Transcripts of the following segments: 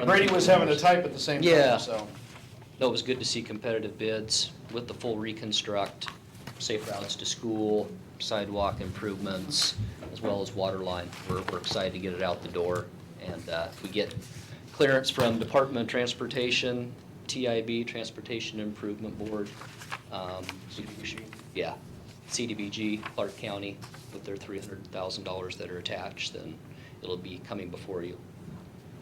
from. Brady was having to type at the same Yeah. time, so. No, it was good to see competitive bids with the full reconstruct, safe routes to school, sidewalk improvements, as well as water line. We're excited to get it out the door. And if we get clearance from Department of Transportation, TIB, Transportation Improvement Board. CDBG. Yeah, CDBG, Clark County, with their $300,000 that are attached, then it'll be coming before you.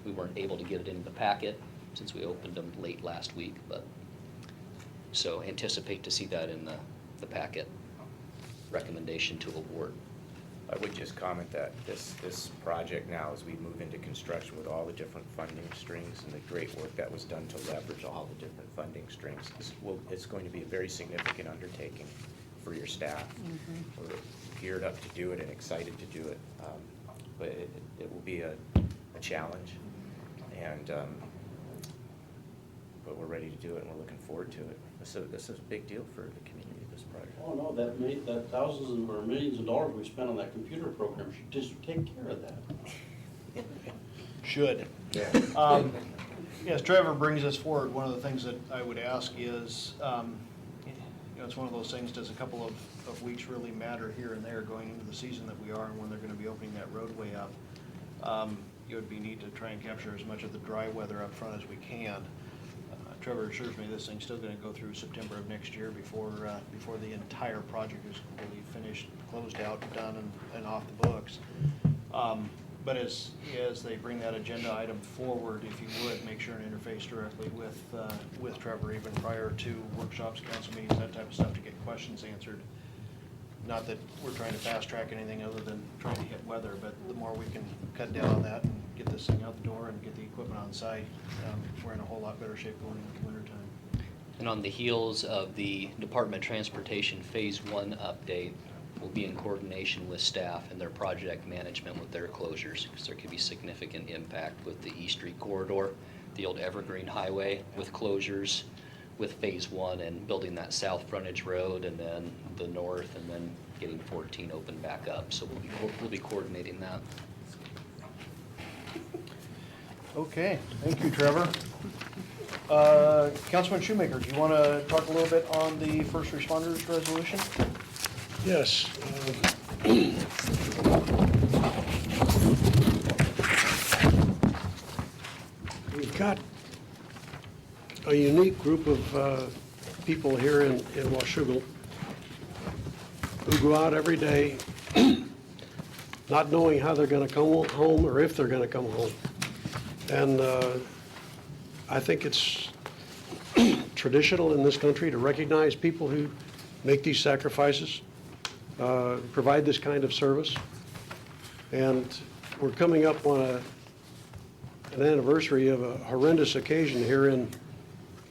We weren't able to get it into the packet since we opened them late last week, but, so anticipate to see that in the packet, recommendation to award. I would just comment that this project now, as we move into construction with all the different funding streams and the great work that was done to leverage all the different funding streams, it's going to be a very significant undertaking for your staff. We're geared up to do it and excited to do it, but it will be a challenge, and but we're ready to do it and we're looking forward to it. This is a big deal for the community, this project. Oh, no, that thousands or millions of dollars we spent on that computer program should just take care of that. Should. Yeah. As Trevor brings us forward, one of the things that I would ask is, it's one of those things, does a couple of weeks really matter here and there going into the season that we are and when they're gonna be opening that roadway up? It would be neat to try and capture as much of the dry weather up front as we can. Trevor assures me this thing's still gonna go through September of next year before the entire project is completely finished, closed out, done, and off the books. But as they bring that agenda item forward, if you would, make sure and interface directly with Trevor even prior to workshops, council meetings, that type of stuff to get questions answered. Not that we're trying to fast track anything other than trying to hit weather, but the more we can cut down on that and get this thing out the door and get the equipment on site, we're in a whole lot better shape going into the wintertime. And on the heels of the Department of Transportation Phase 1 update, we'll be in coordination with staff and their project management with their closures, because there could be significant impact with the East Street corridor, the old Evergreen Highway with closures, with Phase 1 and building that south frontage road, and then the north, and then getting 14 open back up. So we'll be coordinating that. Okay, thank you, Trevor. Councilman Shoemaker, do you want to talk a little bit on the first responders resolution? Yes. We've got a unique group of people here in Washougal who go out every day not knowing how they're going to come home or if they're going to come home. And I think it's traditional in this country to recognize people who make these sacrifices, provide this kind of service. And we're coming up on an anniversary of a horrendous occasion here in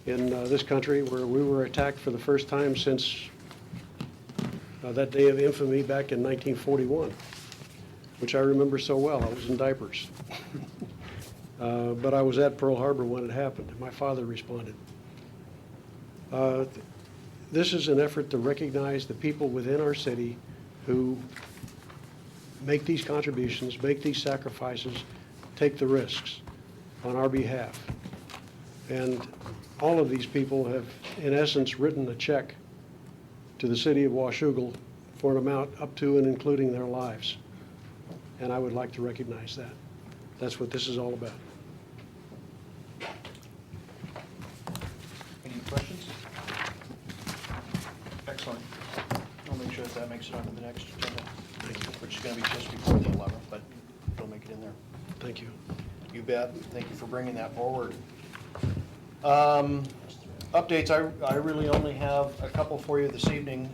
this country where we were attacked for the first time since that day of infamy back in 1941, which I remember so well. I was in diapers. But I was at Pearl Harbor when it happened. My father responded. This is an effort to recognize the people within our city who make these contributions, make these sacrifices, take the risks on our behalf. And all of these people have, in essence, written a check to the city of Washougal for an amount up to and including their lives. And I would like to recognize that. That's what this is all about. Any questions? Excellent. I'll make sure that makes it onto the next agenda, which is going to be just before the 11th, but it'll make it in there. Thank you. You bet. Thank you for bringing that forward. Updates, I really only have a couple for you this evening.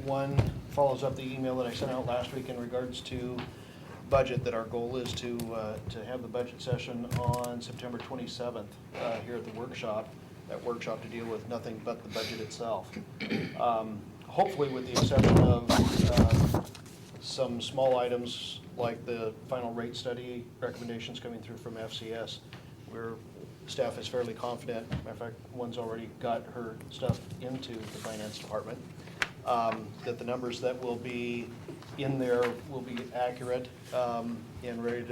One follows up the email that I sent out last week in regards to budget, that our goal is to have the budget session on September 27th here at the workshop. That workshop to deal with nothing but the budget itself. Hopefully with the exception of some small items like the final rate study recommendations coming through from FCS, where staff is fairly confident. Matter of fact, one's already got her stuff into the finance department. That the numbers that will be in there will be accurate, and ready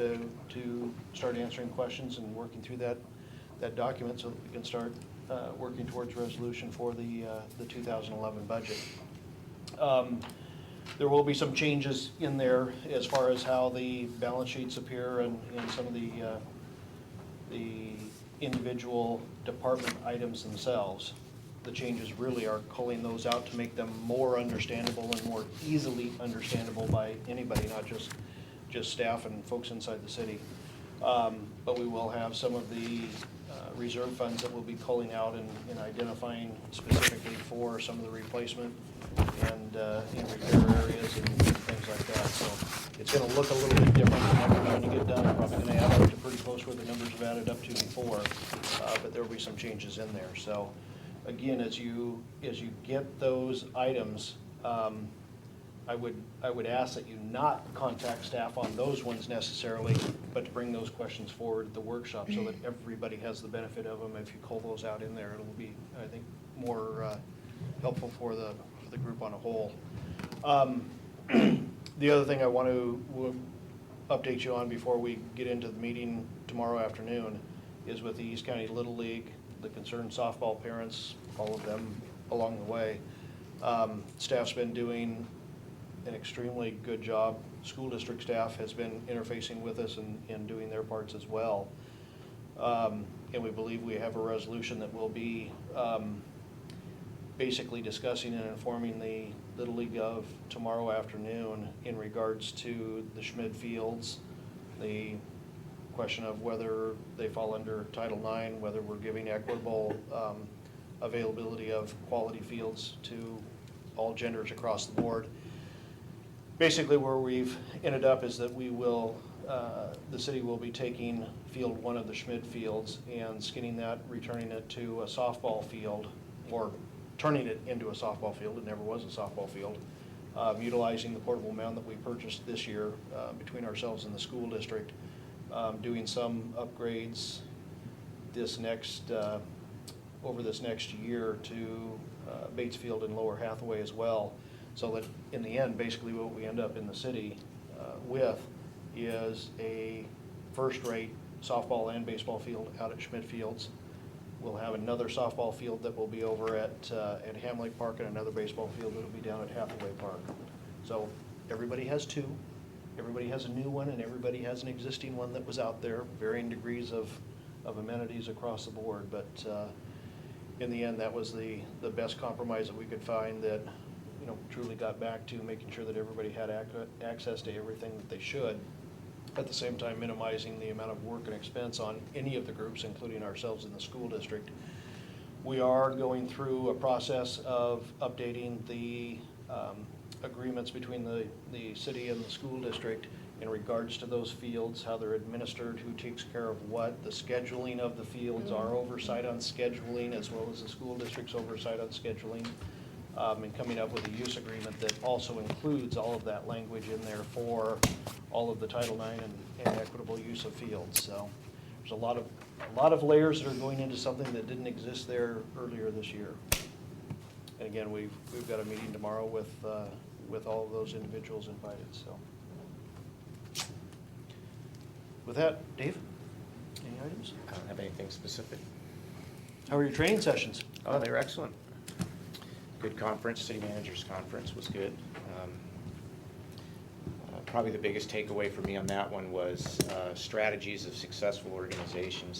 to start answering questions and working through that document so that we can start working towards resolution for the 2011 budget. There will be some changes in there as far as how the balance sheets appear and some of the individual department items themselves. The changes really are culling those out to make them more understandable and more easily understandable by anybody, not just staff and folks inside the city. But we will have some of the reserve funds that we'll be culling out and identifying specifically for some of the replacement and repair areas and things like that. So it's gonna look a little bit different than everything when you get done. Probably gonna add up to pretty close where the numbers have added up to before, but there will be some changes in there. So again, as you get those items, I would ask that you not contact staff on those ones necessarily, but to bring those questions forward at the workshop so that everybody has the benefit of them. If you call those out in there, it'll be, I think, more helpful for the group on a whole. The other thing I want to update you on before we get into the meeting tomorrow afternoon is with the East County Little League, the concerned softball parents, all of them along the way. Staff's been doing an extremely good job. School district staff has been interfacing with us and doing their parts as well. And we believe we have a resolution that will be basically discussing and informing the Little League of tomorrow afternoon in regards to the Schmid Fields, the question of whether they fall under Title IX, whether we're giving equitable availability of quality fields to all genders across the board. Basically, where we've ended up is that we will, the city will be taking field one of the Schmid Fields and skinning that, returning it to a softball field, or turning it into a softball field. It never was a softball field. Utilizing the portable mound that we purchased this year between ourselves and the school district. Doing some upgrades this next, over this next year to Bates Field and Lower Hathaway as well. So that in the end, basically what we end up in the city with is a first-rate softball and baseball field out at Schmid Fields. We'll have another softball field that will be over at Ham Lake Park and another baseball field that will be down at Hathaway Park. So everybody has two. Everybody has a new one and everybody has an existing one that was out there, varying degrees of amenities across the board. But in the end, that was the best compromise that we could find that, you know, truly got back to making sure that everybody had access to everything that they should, at the same time minimizing the amount of work and expense on any of the groups, including ourselves in the school district. We are going through a process of updating the agreements between the city and the school district in regards to those fields, how they're administered, who takes care of what, the scheduling of the fields, our oversight on scheduling, as well as the school district's oversight on scheduling. And coming up with a use agreement that also includes all of that language in there for all of the Title IX and equitable use of fields. So there's a lot of layers that are going into something that didn't exist there earlier this year. And again, we've got a meeting tomorrow with all of those individuals invited. So with that, Dave, any items? I don't have anything specific. How were your training sessions? Oh, they were excellent. Good conference, city managers conference was good. Probably the biggest takeaway for me on that one was strategies of successful organizations.